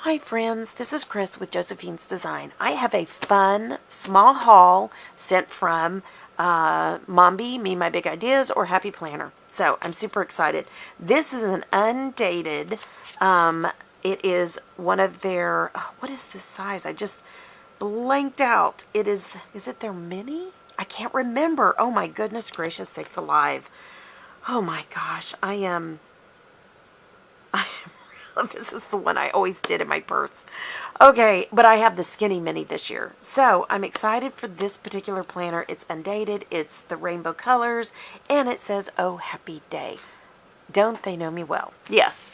Hi friends, this is Chris with Josephine's Design. I have a fun small haul sent from Mombi, Me My Big Ideas, or Happy Planner. So I'm super excited. This is an undated, it is one of their, what is this size? I just blanked out. Is it their mini? I can't remember. Oh my goodness gracious sakes alive. Oh my gosh, I am this is the one I always did in my purse. Okay, but I have the skinny mini this year. So I'm excited for this particular planner. It's undated, it's the rainbow colors, and it says, "Oh, happy day." Don't they know me well? Yes.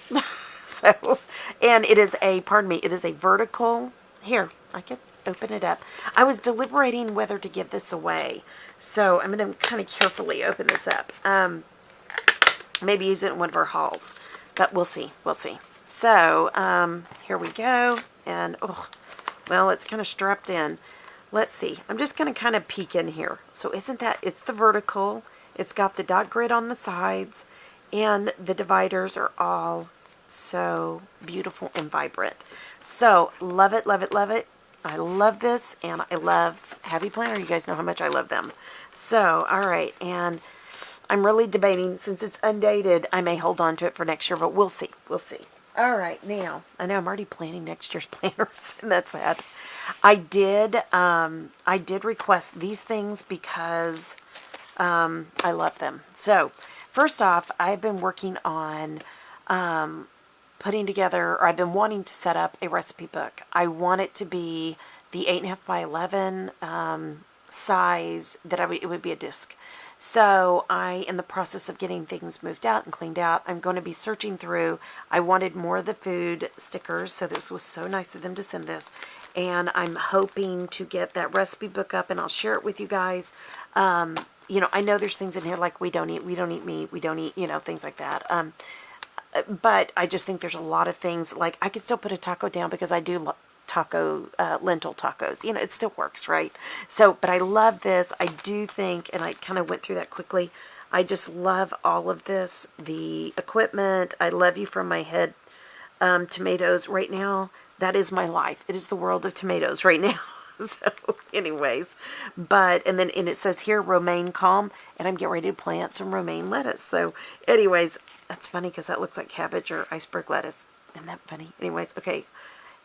So, and it is a, pardon me, it is a vertical. Here, I could open it up. I was deliberating whether to give this away. So I'm going to kind of carefully open this up. Maybe use it in one of our hauls. But we'll see. We'll see. So, here we go. And, oh, well, it's kind of strapped in. Let's see. I'm just going to kind of peek in here. So, isn't that, it's the vertical. It's got the dot grid on the sides. And the dividers are all so beautiful and vibrant. So, love it, love it, love it. I love this. And I love Happy Planner. You guys know how much I love them. So, all right. And I'm really debating, since it's undated, I may hold on to it for next year, but we'll see. We'll see. All right, now, I know I'm already planning next year's planners, and that's sad. I did request these things because I love them. So, first off, I've been working on putting together, or I've been wanting to set up a recipe book. I want it to be the 8.5 by 11 size, that it would be a disc. So I, in the process of getting things moved out and cleaned out, I'm going to be searching through. I wanted more of the food stickers, so this was so nice of them to send this. And I'm hoping to get that recipe book up, and I'll share it with you guys. You know, I know there's things in here like we don't eat meat, we don't eat, you know, things like that. But I just think there's a lot of things, like I could still put a taco down because I do lentil tacos. You know, it still works, right? So, but I love this. I do think, and I kind of went through that quickly, I just love all of this. The equipment, I love you from my head. Tomatoes right now, that is my life. It is the world of tomatoes right now. So, anyways, and it says here, romaine calm, and I'm getting ready to plant some romaine lettuce. So, anyways, that's funny because that looks like cabbage or iceberg lettuce. Isn't that funny? Anyways, okay.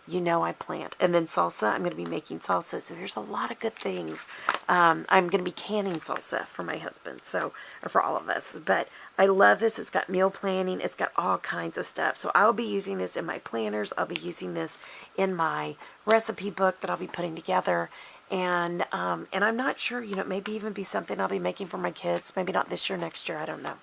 You know I plant. And then salsa, I'm going to be making salsa. So there's a lot of good things. I'm going to be canning salsa for my husband, so, or for all of us. But I love this. It's got meal planning. It's got all kinds of stuff. So I'll be using this in my planners. I'll be using this in my recipe book that I'll be putting together. And I'm not sure, you know, maybe even be something I'll be making for my kids. Maybe not this year, next year. I don't know.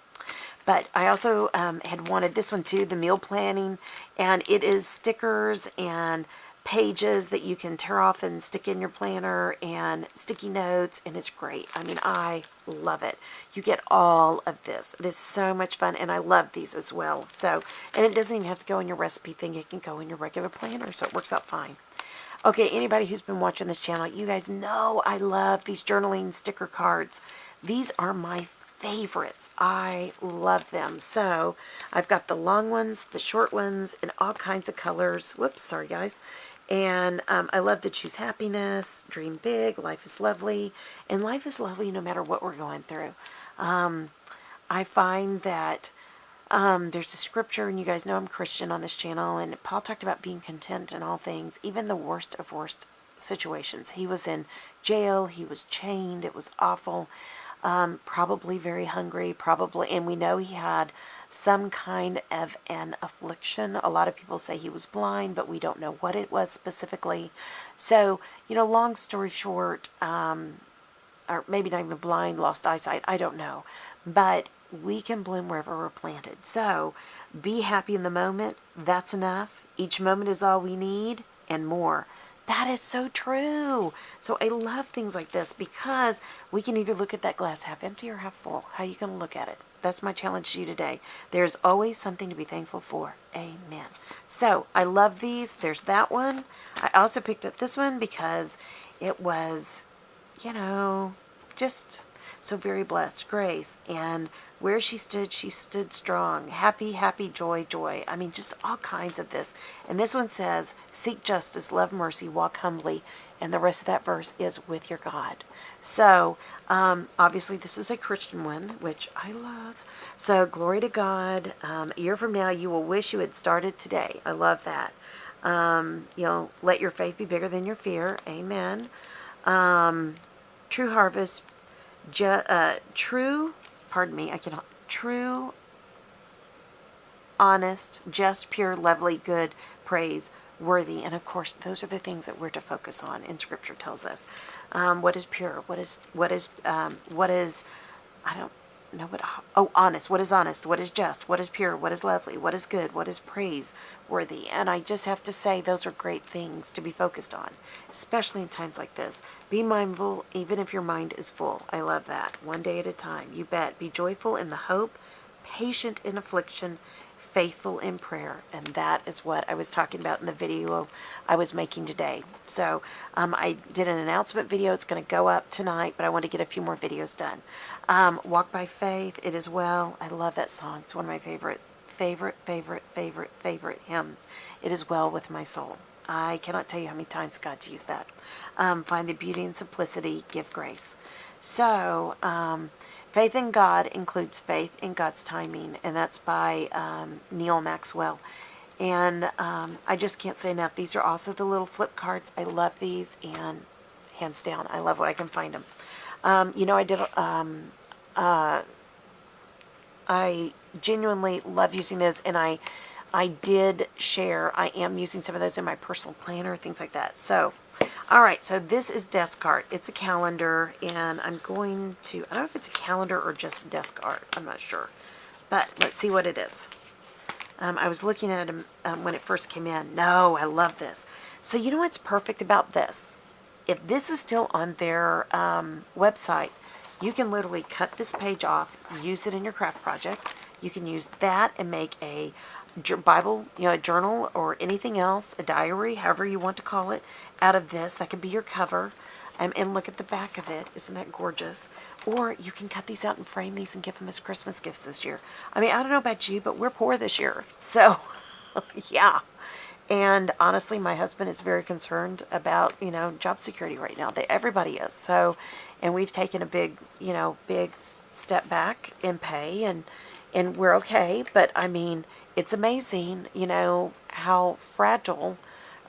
But I also had wanted this one too, the meal planning, and it is stickers and pages that you can tear off and stick in your planner, and sticky notes, and it's great. I mean, I love it. You get all of this. It is so much fun, and I love these as well. So, and it doesn't even have to go in your recipe thing. It can go in your regular planner, so it works out fine. Okay, anybody who's been watching this channel, you guys know I love these journaling sticker cards. These are my favorites. I love them. So I've got the long ones, the short ones, in all kinds of colors. Whoops, sorry guys. And I love to choose happiness, dream big, life is lovely. And life is lovely no matter what we're going through. I find that there's a scripture, and you guys know I'm Christian on this channel, and Paul talked about being content in all things, even the worst of worst situations. He was in jail, he was chained, it was awful. Probably very hungry, probably, and we know he had some kind of an affliction. A lot of people say he was blind, but we don't know what it was specifically. So, you know, long story short, or maybe not even blind, lost eyesight, I don't know. But we can bloom wherever we're planted. So, be happy in the moment. That's enough. Each moment is all we need, and more. That is so true. So I love things like this because we can either look at that glass half empty or half full. How are you going to look at it? That's my challenge to you today. There's always something to be thankful for. Amen. So I love these. There's that one. I also picked up this one because it was, you know, just so very blessed. Grace. And Where she stood strong. Happy, happy, joy, joy. I mean, just all kinds of this. And this one says, seek justice, love mercy, walk humbly. And the rest of that verse is with your God. So, obviously this is a Christian one, which I love. So, glory to God. A year from now, you will wish you had started today. I love that. Let your faith be bigger than your fear. Amen. True harvest. True, honest, just, pure, lovely, good, praise, worthy. And of course, those are the things that we're to focus on, and Scripture tells us. What is pure? What is, I don't know honest. What is honest? What is just? What is pure? What is lovely? What is good? What is praiseworthy? And I just have to say, those are great things to be focused on, especially in times like this. Be mindful, even if your mind is full. I love that. One day at a time. You bet. Be joyful in the hope, patient in affliction, faithful in prayer. And that is what I was talking about in the video I was making today. So I did an announcement video. It's going to go up tonight, but I want to get a few more videos done. Walk by faith. It is well. I love that song. It's one of my favorite hymns. It is well with my soul. I cannot tell you how many times God's used that. Find the beauty and simplicity. Give grace. So, faith in God includes faith in God's timing, and that's by Neil Maxwell. And I just can't say enough. These are also the little flip cards. I love these, and hands down, I love when I can find them. I genuinely love using those, and I did share. I am using some of those in my personal planner, things like that. So, all right, so this is desk art. It's a calendar, and I'm going to, I don't know if it's a calendar or just desk art. I'm not sure. But let's see what it is. I was looking at them when it first came in. No, I love this. So you know what's perfect about this? If this is still on their website, you can literally cut this page off, use it in your craft projects. You can use that and make a Bible, a journal or anything else, a diary, however you want to call it, out of this. That could be your cover. And look at the back of it. Isn't that gorgeous? Or you can cut these out and frame these and give them as Christmas gifts this year. I mean, I don't know about you, but we're poor this year. So, yeah. And honestly, my husband is very concerned about, job security right now. Everybody is. So, and we've taken a big step back in pay, and we're okay. But I mean, it's amazing, how fragile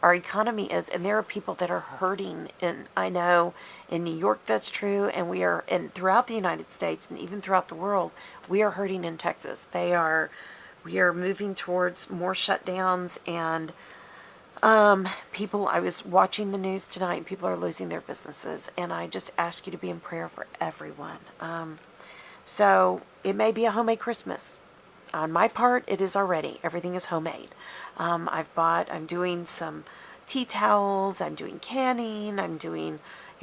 our economy is, and there are people that are hurting, and I know in New York that's true, and throughout the United States, and even throughout the world, we are hurting in Texas. We are moving towards more shutdowns, and people, I was watching the news tonight, and people are losing their businesses, and I just ask you to be in prayer for everyone. So it may be a homemade Christmas. On my part, it is already. Everything is homemade. I'm doing some tea towels, I'm doing canning, I'm doing,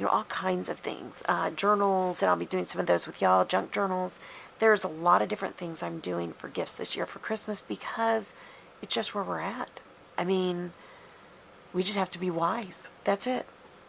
all kinds of things. Journals, and I'll be doing some of those with y'all, junk journals. There's a lot of different things I'm doing for gifts this year for Christmas because it's just where we're at. I mean, we just have to be wise. That's it.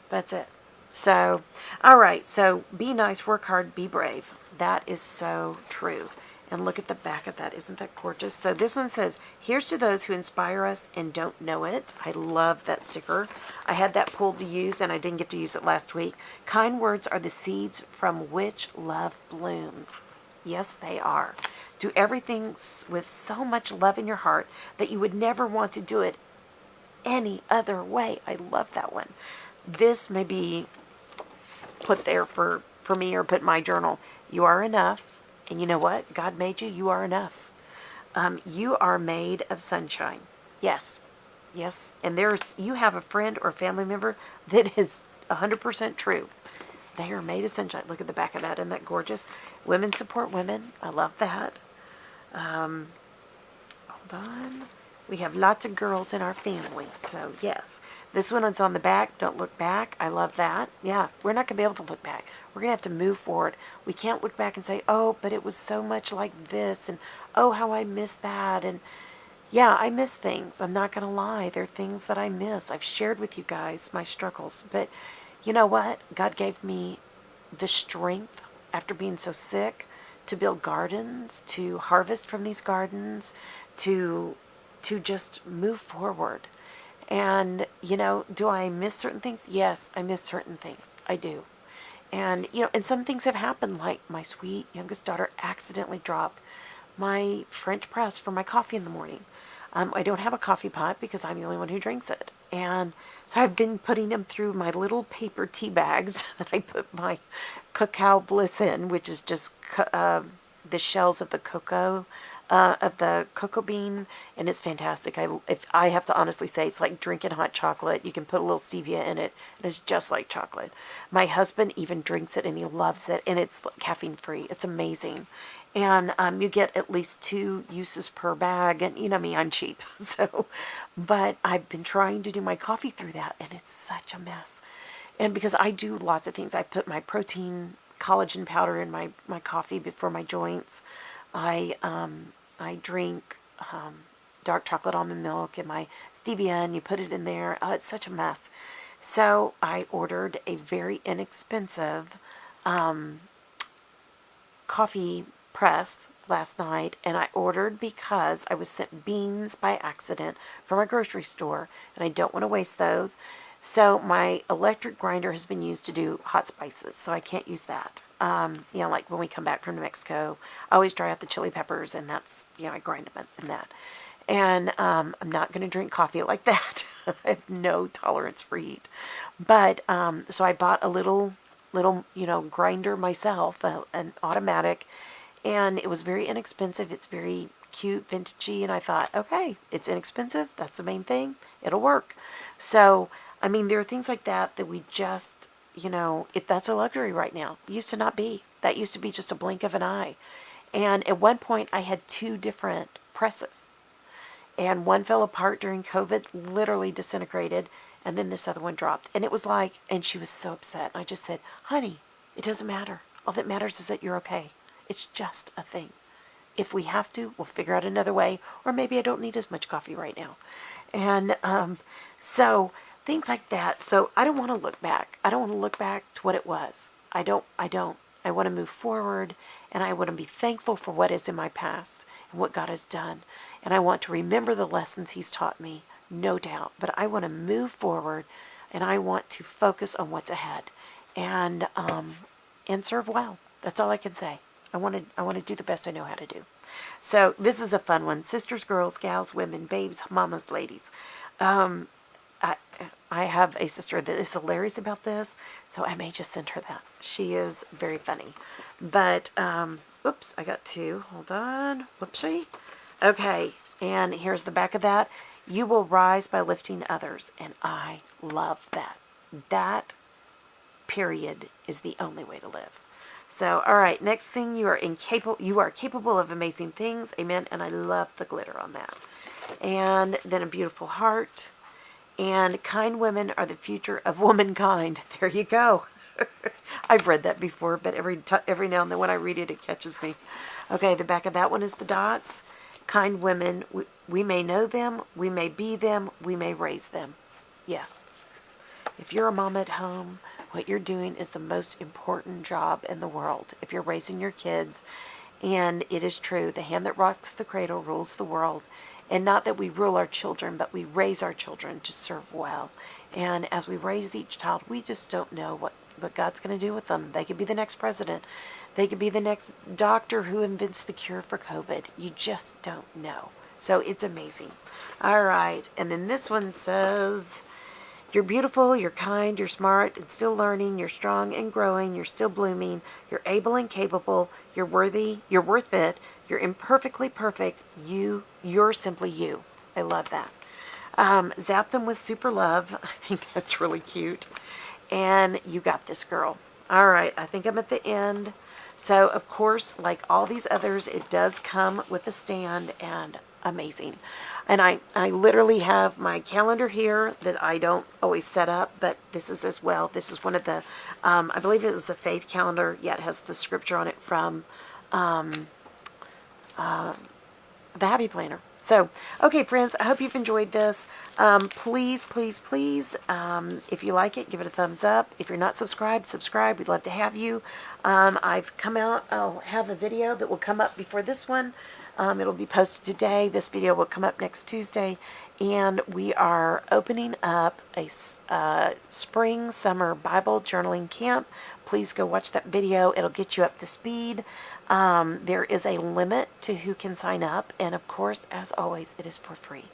That's it. So, all right. So, be nice, work hard, be brave. That is so true. And look at the back of that. Isn't that gorgeous? So this one says, here's to those who inspire us and don't know it. I love that sticker. I had that pulled to use, and I didn't get to use it last week. Kind words are the seeds from which love blooms. Yes, they are. Do everything with so much love in your heart that you would never want to do it any other way. I love that one. This may be put there for me, or put in my journal. You are enough. And you know what? God made you. You are enough. You are made of sunshine. Yes. Yes. And you have a friend or family member that is 100% true. They are made of sunshine. Look at the back of that. Isn't that gorgeous? Women support women. I love that. Hold on. We have lots of girls in our family. So, yes. This one is on the back. Don't look back. I love that. Yeah, we're not going to be able to look back. We're going to have to move forward. We can't look back and say, oh, but it was so much like this. And, oh, how I miss that. And, yeah, I miss things. I'm not going to lie. There are things that I miss. I've shared with you guys my struggles. But you know what? God gave me the strength after being so sick to build gardens, to harvest from these gardens, to just move forward. And, do I miss certain things? Yes, I miss certain things. I do. And, and some things have happened, like my sweet youngest daughter accidentally dropped my French press for my coffee in the morning. I don't have a coffee pot because I'm the only one who drinks it. And so I've been putting them through my little paper tea bags that I put my cacao bliss in, which is just the shells of the cocoa bean, and it's fantastic. If I have to honestly say, it's like drinking hot chocolate. You can put a little stevia in it, and it's just like chocolate. My husband even drinks it, and he loves it, and it's caffeine free. It's amazing. And you get at least 2 uses per bag, and you know me, I'm cheap. So, but I've been trying to do my coffee through that, and it's such a mess. And because I do lots of things, I put my protein collagen powder in my coffee before my joints. I drink dark chocolate almond milk and my stevia, and you put it in there. Oh, it's such a mess. So I ordered a very inexpensive coffee press last night, and I ordered because I was sent beans by accident from a grocery store, and I don't want to waste those. So my electric grinder has been used to do hot spices, so I can't use that. Like when we come back from New Mexico, I always dry out the chili peppers, and that's, I grind them in that. And I'm not going to drink coffee like that. I have no tolerance for heat. But, so I bought a little, grinder myself, an automatic, and it was very inexpensive. It's very cute, vintagey, and I thought, okay, it's inexpensive. That's the main thing. It'll work. So, there are things like that we just, if that's a luxury right now. It used to not be. That used to be just a blink of an eye. And at one point, I had 2 different presses. And one fell apart during COVID, literally disintegrated, and then this other one dropped. And it was like, and she was so upset. And I just said, honey, it doesn't matter. All that matters is that you're okay. It's just a thing. If we have to, we'll figure out another way. Or maybe I don't need as much coffee right now. And so things like that. So I don't want to look back. I don't want to look back to what it was. I don't. I want to move forward, and I want to be thankful for what is in my past and what God has done. And I want to remember the lessons He's taught me, no doubt. But I want to move forward, and I want to focus on what's ahead, and serve well. That's all I can say. I want to do the best I know how to do. So this is a fun one. Sisters, girls, gals, women, babes, mamas, ladies. I have a sister that is hilarious about this, so I may just send her that. She is very funny. But, oops, I got 2. Hold on. Whoopsie. Okay, and here's the back of that. You will rise by lifting others, and I love that. That, period, is the only way to live. So, all right, next thing, you are capable of amazing things. Amen. And I love the glitter on that. And then a beautiful heart. And kind women are the future of womankind. There you go. I've read that before, but every now and then when I read it, it catches me. Okay, the back of that one is the dots. Kind women, we may know them, we may be them, we may raise them. Yes. If you're a mom at home, what you're doing is the most important job in the world. If you're raising your kids, and it is true, the hand that rocks the cradle rules the world. And not that we rule our children, but we raise our children to serve well. And as we raise each child, we just don't know what God's going to do with them. They could be the next president. They could be the next doctor who invents the cure for COVID. You just don't know. So it's amazing. All right. And then this one says, you're beautiful, you're kind, you're smart, and still learning, you're strong and growing, you're still blooming, you're able and capable, you're worthy, you're worth it, you're imperfectly perfect, you're simply you. I love that. Zap them with super love. I think that's really cute. And you got this, girl. All right, I think I'm at the end. So, of course, like all these others, it does come with a stand, and amazing. And I literally have my calendar here that I don't always set up, but this is as well. This is one of the, I believe it was a faith calendar. Yeah, it has the scripture on it from the Happy Planner. So, okay, friends, I hope you've enjoyed this. Please, please, please, if you like it, give it a thumbs up. If you're not subscribed, subscribe. We'd love to have you. I'll have a video that will come up before this one. It'll be posted today. This video will come up next Tuesday. And we are opening up a spring, summer Bible journaling camp. Please go watch that video. It'll get you up to speed. There is a limit to who can sign up. And of course, as always, it is for free.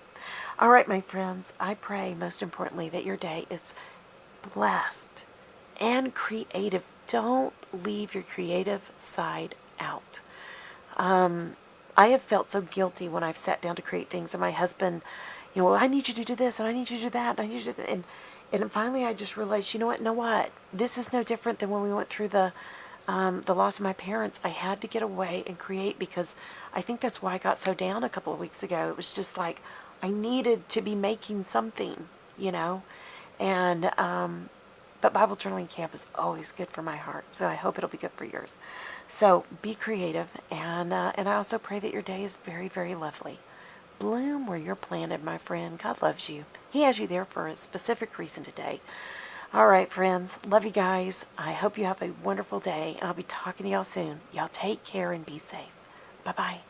All right, my friends, I pray most importantly that your day is blessed and creative. Don't leave your creative side out. I have felt so guilty when I've sat down to create things, and my husband, well, I need you to do this, and I need you to do that, and I need you to do that. And finally I just realized, you know what? This is no different than when we went through the loss of my parents. I had to get away and create, because I think that's why I got so down a couple of weeks ago. It was just like I needed to be making something, and but Bible journaling camp is always good for my heart, so I hope it'll be good for yours. So be creative, and I also pray that your day is very, very lovely. Bloom where you're planted, my friend. God loves you. He has you there for a specific reason today. All right, friends. Love you guys. I hope you have a wonderful day, and I'll be talking to y'all soon. Y'all take care and be safe. Bye-bye.